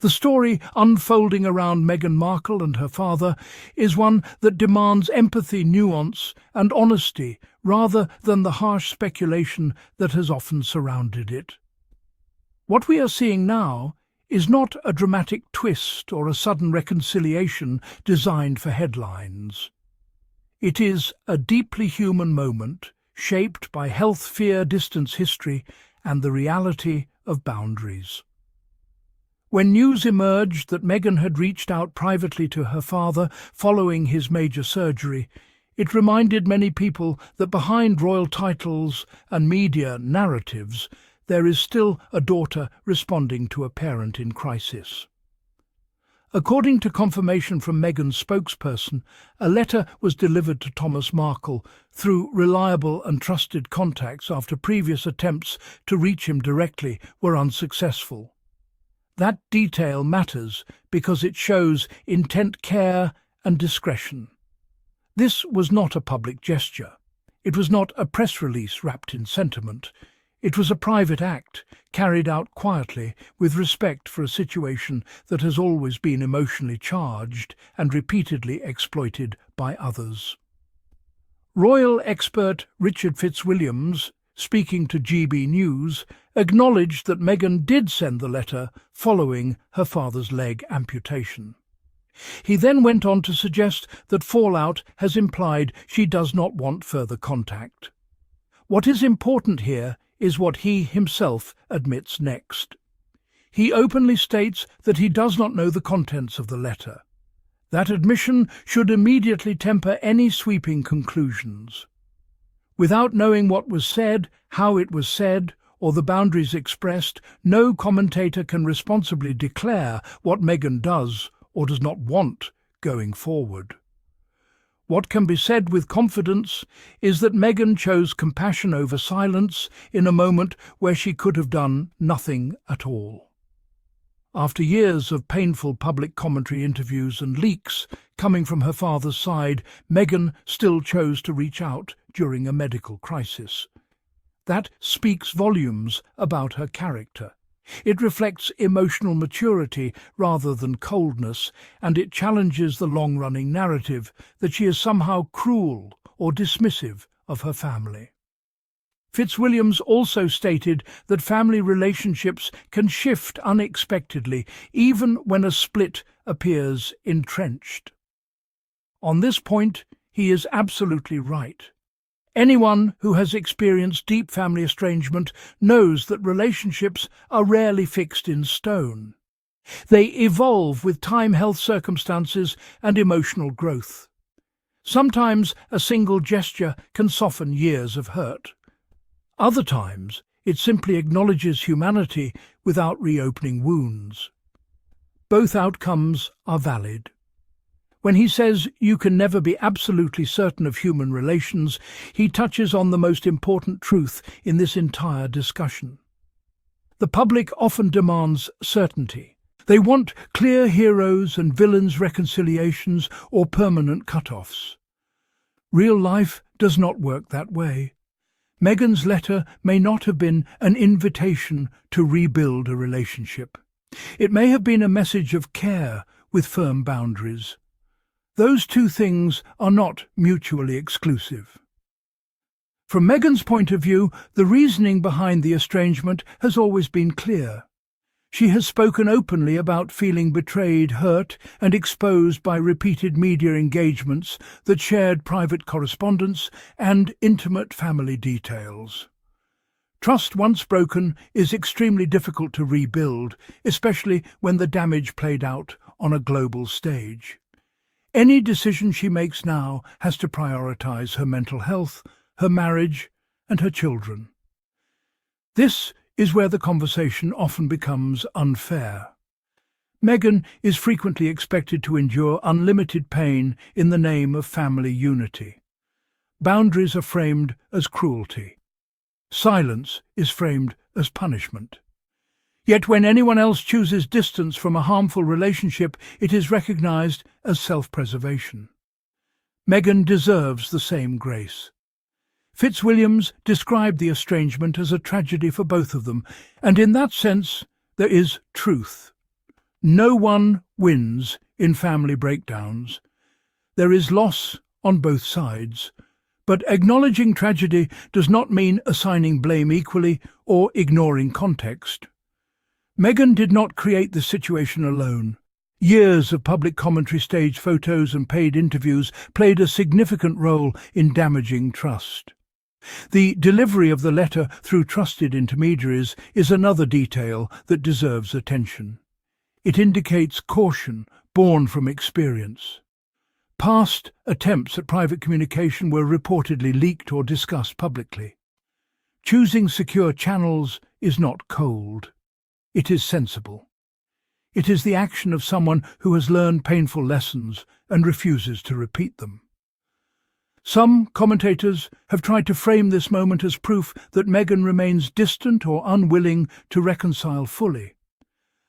The story unfolding around Meghan Markle and her father is one that demands empathy, nuance, and honesty rather than the harsh speculation that has often surrounded it. What we are seeing now is not a dramatic twist or a sudden reconciliation designed for headlines. It is a deeply human moment shaped by health, fear, distance, history, and the reality of boundaries. When news emerged that Meghan had reached out privately to her father following his major surgery, it reminded many people that behind royal titles and media narratives, there is still a daughter responding to a parent in crisis. According to confirmation from Meghan's spokesperson, a letter was delivered to Thomas Markle through reliable and trusted contacts after previous attempts to reach him directly were unsuccessful. That detail matters because it shows intent, care, and discretion. This was not a public gesture. It was not a press release wrapped in sentiment. It was a private act, carried out quietly, with respect for a situation that has always been emotionally charged and repeatedly exploited by others. Royal expert Richard Fitzwilliams, speaking to GB News, acknowledged that Meghan did send the letter following her father's leg amputation. He then went on to suggest that fallout has implied she does not want further contact. What is important here is what he himself admits next. He openly states that he does not know the contents of the letter. That admission should immediately temper any sweeping conclusions. Without knowing what was said, how it was said, or the boundaries expressed, no commentator can responsibly declare what Meghan does or does not want going forward. What can be said with confidence is that Meghan chose compassion over silence in a moment where she could have done nothing at all. After years of painful public commentary, interviews and leaks coming from her father's side, Meghan still chose to reach out during a medical crisis. That speaks volumes about her character. It reflects emotional maturity rather than coldness, and it challenges the long-running narrative that she is somehow cruel or dismissive of her family. Fitzwilliams also stated that family relationships can shift unexpectedly, even when a split appears entrenched. On this point, he is absolutely right. Anyone who has experienced deep family estrangement knows that relationships are rarely fixed in stone. They evolve with time, health circumstances, and emotional growth. Sometimes a single gesture can soften years of hurt. Other times, it simply acknowledges humanity without reopening wounds. Both outcomes are valid. When he says you can never be absolutely certain of human relations, he touches on the most important truth in this entire discussion. The public often demands certainty. They want clear heroes and villains reconciliations or permanent cut-offs. Real life does not work that way. Meghan's letter may not have been an invitation to rebuild a relationship. It may have been a message of care with firm boundaries. Those two things are not mutually exclusive. From Meghan's point of view, the reasoning behind the estrangement has always been clear. She has spoken openly about feeling betrayed, hurt, and exposed by repeated media engagements that shared private correspondence and intimate family details. Trust once broken is extremely difficult to rebuild, especially when the damage played out on a global stage. Any decision she makes now has to prioritize her mental health, her marriage, and her children. This is where the conversation often becomes unfair. Meghan is frequently expected to endure unlimited pain in the name of family unity. Boundaries are framed as cruelty. Silence is framed as punishment. Yet when anyone else chooses distance from a harmful relationship, it is recognized as self-preservation. Meghan deserves the same grace. Fitzwilliams described the estrangement as a tragedy for both of them, and in that sense there is truth. No one wins in family breakdowns. There is loss on both sides, but acknowledging tragedy does not mean assigning blame equally or ignoring context. Meghan did not create the situation alone. Years of public commentary, staged photos and paid interviews played a significant role in damaging trust. The delivery of the letter through trusted intermediaries is another detail that deserves attention. It indicates caution born from experience. Past attempts at private communication were reportedly leaked or discussed publicly. Choosing secure channels is not cold. It is sensible. It is the action of someone who has learned painful lessons and refuses to repeat them. Some commentators have tried to frame this moment as proof that Meghan remains distant or unwilling to reconcile fully.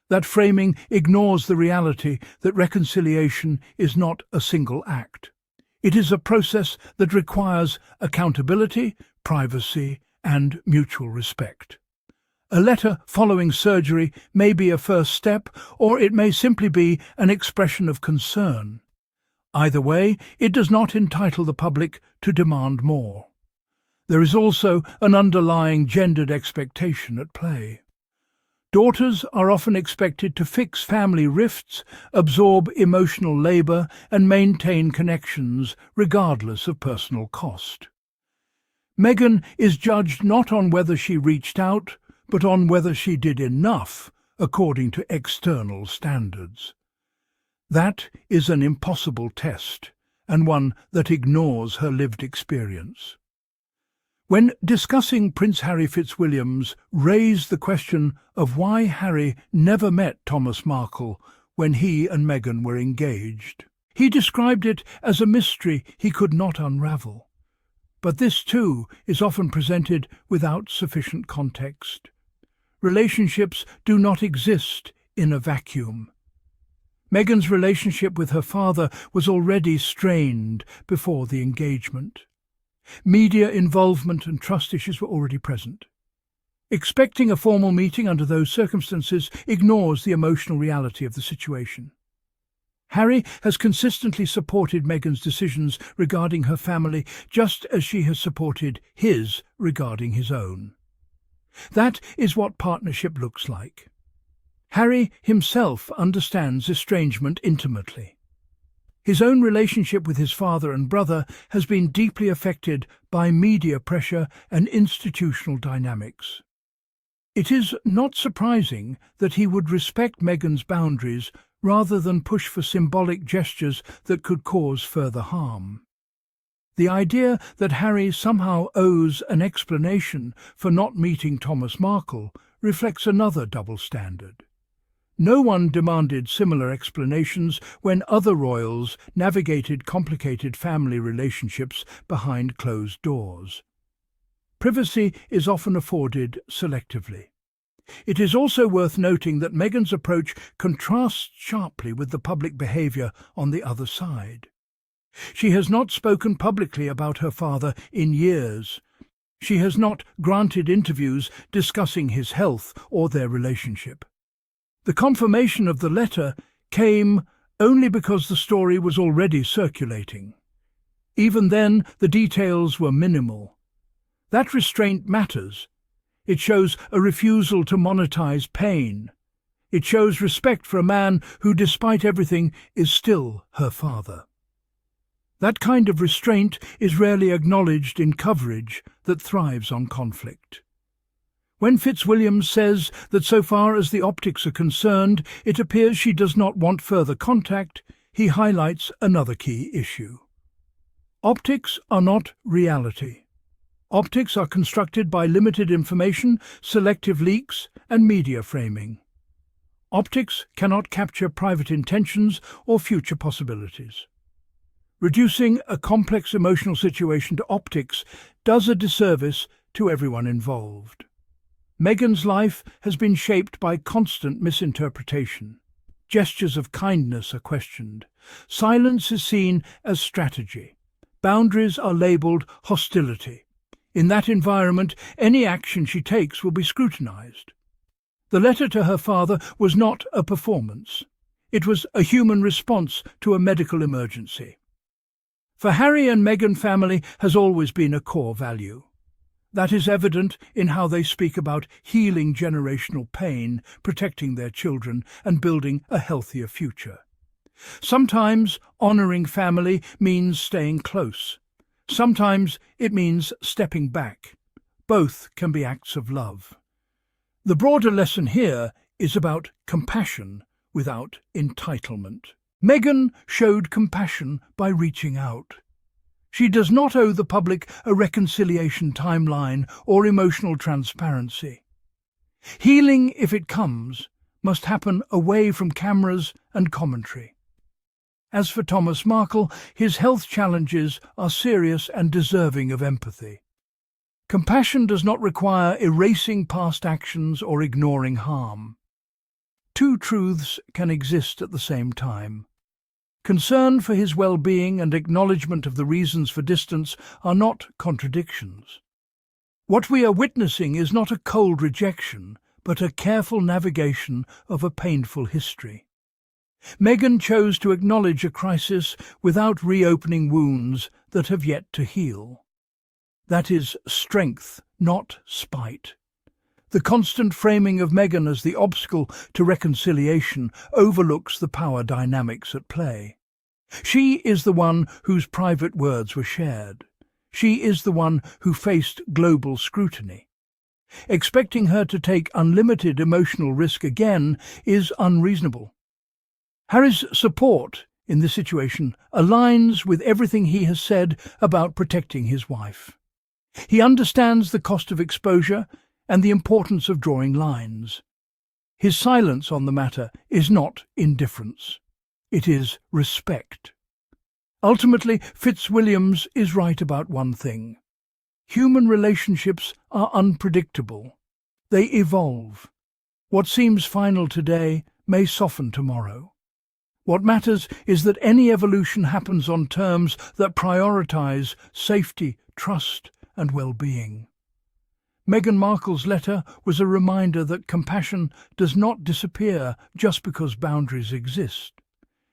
That framing ignores the reality that reconciliation is not a single act. It is a process that requires accountability, privacy, and mutual respect. A letter following surgery may be a first step, or it may simply be an expression of concern. Either way, it does not entitle the public to demand more. There is also an underlying gendered expectation at play. Daughters are often expected to fix family rifts, absorb emotional labor, and maintain connections regardless of personal cost. Meghan is judged not on whether she reached out, but on whether she did enough according to external standards. That is an impossible test, and one that ignores her lived experience. When discussing Prince Harry Fitzwilliam's raised the question of why Harry never met Thomas Markle when he and Meghan were engaged. He described it as a mystery he could not unravel. But this too is often presented without sufficient context. Relationships do not exist in a vacuum. Meghan's relationship with her father was already strained before the engagement. Media involvement and trust issues were already present. Expecting a formal meeting under those circumstances ignores the emotional reality of the situation. Harry has consistently supported Meghan's decisions regarding her family, just as she has supported his regarding his own. That is what partnership looks like. Harry himself understands estrangement intimately. His own relationship with his father and brother has been deeply affected by media pressure and institutional dynamics. It is not surprising that he would respect Meghan's boundaries rather than push for symbolic gestures that could cause further harm. The idea that Harry somehow owes an explanation for not meeting Thomas Markle reflects another double standard. No one demanded similar explanations when other royals navigated complicated family relationships behind closed doors. Privacy is often afforded selectively. It is also worth noting that Meghan's approach contrasts sharply with the public behaviour on the other side. She has not spoken publicly about her father in years. She has not granted interviews discussing his health or their relationship. The confirmation of the letter came only because the story was already circulating. Even then, the details were minimal. That restraint matters. It shows a refusal to monetize pain. It shows respect for a man who, despite everything, is still her father. That kind of restraint is rarely acknowledged in coverage that thrives on conflict. When Fitzwilliam says that so far as the optics are concerned, it appears she does not want further contact, he highlights another key issue. Optics are not reality. Optics are constructed by limited information, selective leaks, and media framing. Optics cannot capture private intentions or future possibilities. Reducing a complex emotional situation to optics does a disservice to everyone involved. Meghan's life has been shaped by constant misinterpretation. Gestures of kindness are questioned. Silence is seen as strategy. Boundaries are labelled hostility. In that environment, any action she takes will be scrutinized. The letter to her father was not a performance. It was a human response to a medical emergency. For Harry and Meghan, family has always been a core value. That is evident in how they speak about healing generational pain, protecting their children, and building a healthier future. Sometimes honouring family means staying close. Sometimes it means stepping back. Both can be acts of love. The broader lesson here is about compassion without entitlement. Meghan showed compassion by reaching out. She does not owe the public a reconciliation timeline or emotional transparency. Healing, if it comes, must happen away from cameras and commentary. As for Thomas Markle, his health challenges are serious and deserving of empathy. Compassion does not require erasing past actions or ignoring harm. Two truths can exist at the same time. Concern for his well-being and acknowledgement of the reasons for distance are not contradictions. What we are witnessing is not a cold rejection, but a careful navigation of a painful history. Meghan chose to acknowledge a crisis without reopening wounds that have yet to heal. That is strength, not spite. The constant framing of Meghan as the obstacle to reconciliation overlooks the power dynamics at play. She is the one whose private words were shared. She is the one who faced global scrutiny. Expecting her to take unlimited emotional risk again is unreasonable. Harry's support in this situation aligns with everything he has said about protecting his wife. He understands the cost of exposure and the importance of drawing lines. His silence on the matter is not indifference. It is respect. Ultimately, Fitzwilliams is right about one thing. Human relationships are unpredictable. They evolve. What seems final today may soften tomorrow. What matters is that any evolution happens on terms that prioritize safety, trust, and well-being. Meghan Markle's letter was a reminder that compassion does not disappear just because boundaries exist.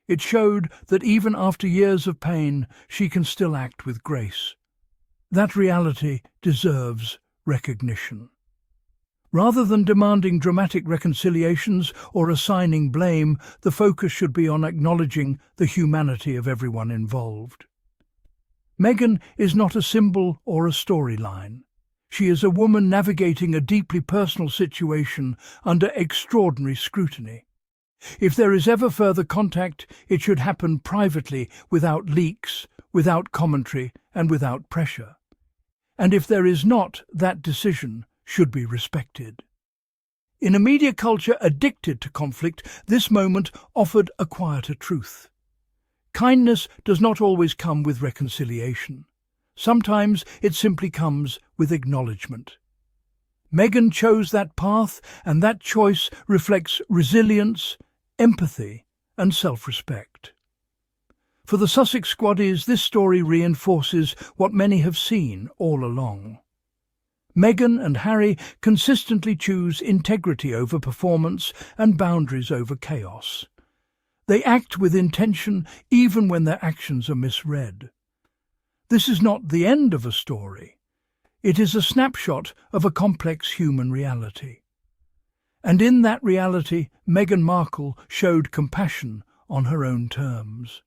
It showed that even after years of pain, she can still act with grace. That reality deserves recognition. Rather than demanding dramatic reconciliations or assigning blame, the focus should be on acknowledging the humanity of everyone involved. Meghan is not a symbol or a storyline. She is a woman navigating a deeply personal situation under extraordinary scrutiny. If there is ever further contact, it should happen privately, without leaks, without commentary, and without pressure. And if there is not, that decision should be respected. In a media culture addicted to conflict, this moment offered a quieter truth. Kindness does not always come with reconciliation. Sometimes it simply comes with acknowledgement. Meghan chose that path, and that choice reflects resilience, empathy, and self-respect. For the Sussex squaddies, this story reinforces what many have seen all along. Meghan and Harry consistently choose integrity over performance and boundaries over chaos. They act with intention even when their actions are misread. This is not the end of a story. It is a snapshot of a complex human reality. And in that reality, Meghan Markle showed compassion on her own terms.